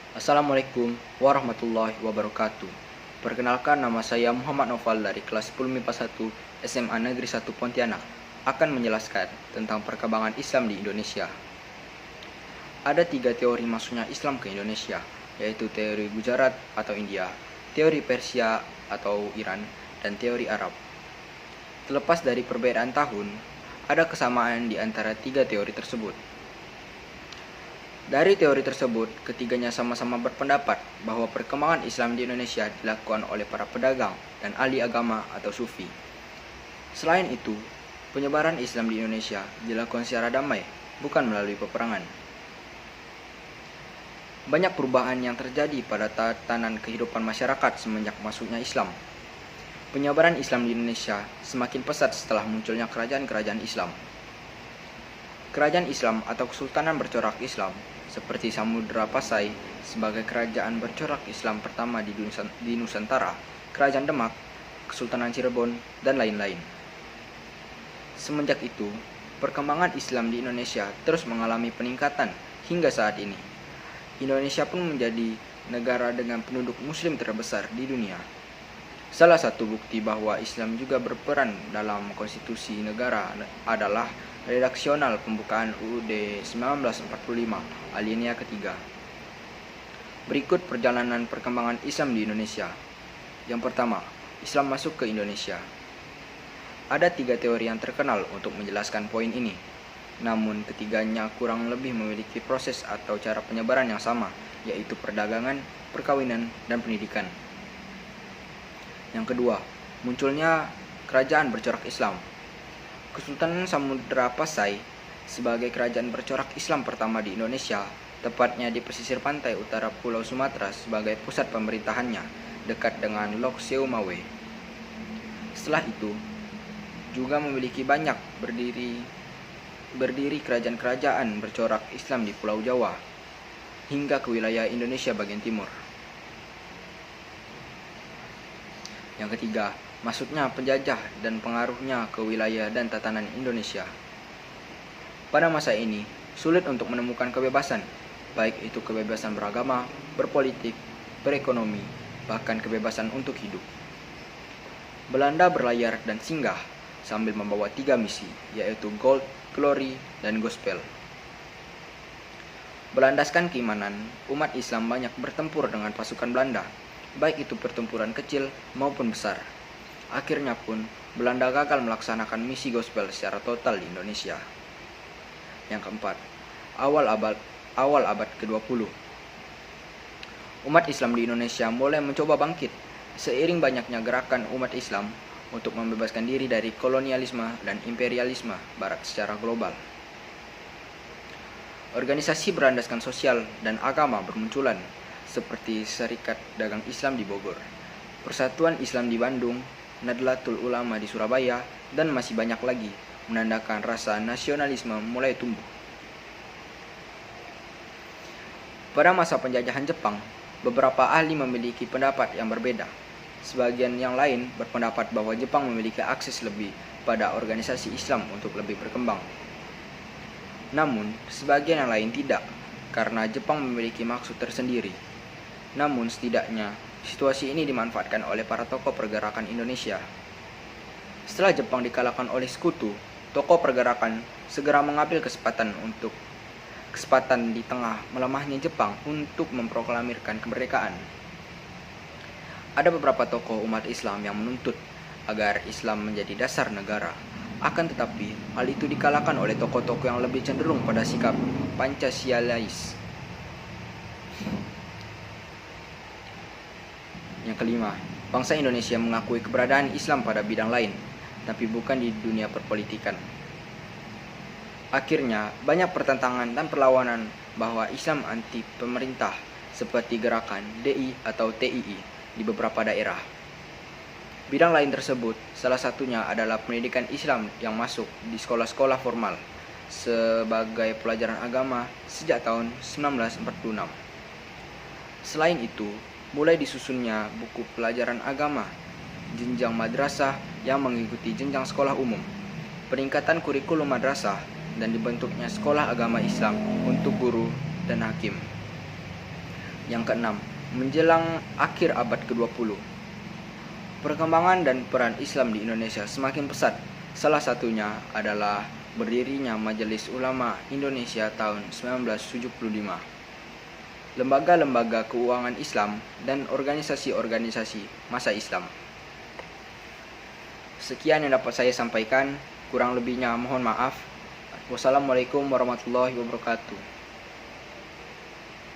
Assalamualaikum warahmatullahi wabarakatuh. Perkenalkan, nama saya Muhammad Noval dari kelas 10 MIPA 1 SMA Negeri 1 Pontianak akan menjelaskan tentang perkembangan Islam di Indonesia. Ada 3 teori masuknya Islam ke Indonesia, yaitu teori Gujarat atau India, teori Persia atau Iran, dan teori Arab. Terlepas dari perbedaan tahun, ada kesamaan di antara 3 teori tersebut. Dari teori tersebut, ketiganya sama-sama berpendapat bahwa perkembangan Islam di Indonesia dilakukan oleh para pedagang dan ahli agama atau sufi. Selain itu, penyebaran Islam di Indonesia dilakukan secara damai, bukan melalui peperangan. Banyak perubahan yang terjadi pada tatanan kehidupan masyarakat semenjak masuknya Islam. Penyebaran Islam di Indonesia semakin pesat setelah munculnya kerajaan-kerajaan Islam. Kerajaan Islam atau Kesultanan Bercorak Islam seperti Samudra Pasai sebagai kerajaan bercorak Islam pertama di Nusantara, Kerajaan Demak, Kesultanan Cirebon, dan lain-lain. Semenjak itu, perkembangan Islam di Indonesia terus mengalami peningkatan hingga saat ini. Indonesia pun menjadi negara dengan penduduk muslim terbesar di dunia. Salah satu bukti bahwa Islam juga berperan dalam konstitusi negara adalah redaksional pembukaan UUD 1945 alinea ketiga. Berikut perjalanan perkembangan Islam di Indonesia. Yang pertama, Islam masuk ke Indonesia. Ada 3 teori yang terkenal untuk menjelaskan poin ini. Namun ketiganya kurang lebih memiliki proses atau cara penyebaran yang sama, yaitu perdagangan, perkawinan, dan pendidikan. Yang kedua, munculnya kerajaan bercorak Islam. Kesultanan Samudra Pasai sebagai kerajaan bercorak Islam pertama di Indonesia, tepatnya di pesisir pantai utara Pulau Sumatera sebagai pusat pemerintahannya, dekat dengan Lok Sewu Mawe. Setelah itu, juga memiliki banyak berdiri kerajaan-kerajaan bercorak Islam di Pulau Jawa, hingga ke wilayah Indonesia bagian timur. Yang ketiga, masuknya penjajah dan pengaruhnya ke wilayah dan tatanan Indonesia. Pada masa ini, sulit untuk menemukan kebebasan, baik itu kebebasan beragama, berpolitik, berekonomi, bahkan kebebasan untuk hidup. Belanda berlayar dan singgah sambil membawa 3 misi, yaitu Gold, Glory, dan Gospel. Berlandaskan keimanan, umat Islam banyak bertempur dengan pasukan Belanda, baik itu pertempuran kecil maupun besar. Akhirnya pun, Belanda gagal melaksanakan misi gospel secara total di Indonesia. Yang keempat, awal abad ke-20. Umat Islam di Indonesia mulai mencoba bangkit, seiring banyaknya gerakan umat Islam untuk membebaskan diri dari kolonialisme dan imperialisme Barat secara global. Organisasi berlandaskan sosial dan agama bermunculan, seperti Serikat Dagang Islam di Bogor, Persatuan Islam di Bandung, Nadlatul Ulama di Surabaya, dan masih banyak lagi, menandakan rasa nasionalisme mulai tumbuh. Pada masa penjajahan Jepang, beberapa ahli memiliki pendapat yang berbeda. Sebagian yang lain berpendapat bahwa Jepang memiliki akses lebih pada organisasi Islam untuk lebih berkembang. Namun, sebagian yang lain tidak, karena Jepang memiliki maksud tersendiri. Namun setidaknya, situasi ini dimanfaatkan oleh para tokoh pergerakan Indonesia. Setelah Jepang dikalahkan oleh sekutu, tokoh pergerakan segera mengambil kesempatan di tengah melemahnya Jepang untuk memproklamirkan kemerdekaan. Ada beberapa tokoh umat Islam yang menuntut agar Islam menjadi dasar negara. Akan tetapi, hal itu dikalahkan oleh tokoh-tokoh yang lebih cenderung pada sikap Pancasilais. Yang kelima, bangsa Indonesia mengakui keberadaan Islam pada bidang lain, tapi bukan di dunia perpolitikan. Akhirnya, banyak pertentangan dan perlawanan bahwa Islam anti pemerintah, seperti gerakan DI atau TII di beberapa daerah. Bidang lain tersebut, salah satunya adalah pendidikan Islam yang masuk di sekolah-sekolah formal sebagai pelajaran agama sejak tahun 1946. Selain itu, mulai disusunnya buku pelajaran agama, jenjang madrasah yang mengikuti jenjang sekolah umum, peningkatan kurikulum madrasah, dan dibentuknya sekolah agama Islam untuk guru dan hakim. Yang keenam, menjelang akhir abad ke-20, perkembangan dan peran Islam di Indonesia semakin pesat. Salah satunya adalah berdirinya Majelis Ulama Indonesia tahun 1975. Lembaga-lembaga keuangan Islam dan organisasi-organisasi masa Islam. Sekian yang dapat saya sampaikan, kurang lebihnya mohon maaf. Wassalamualaikum warahmatullahi wabarakatuh.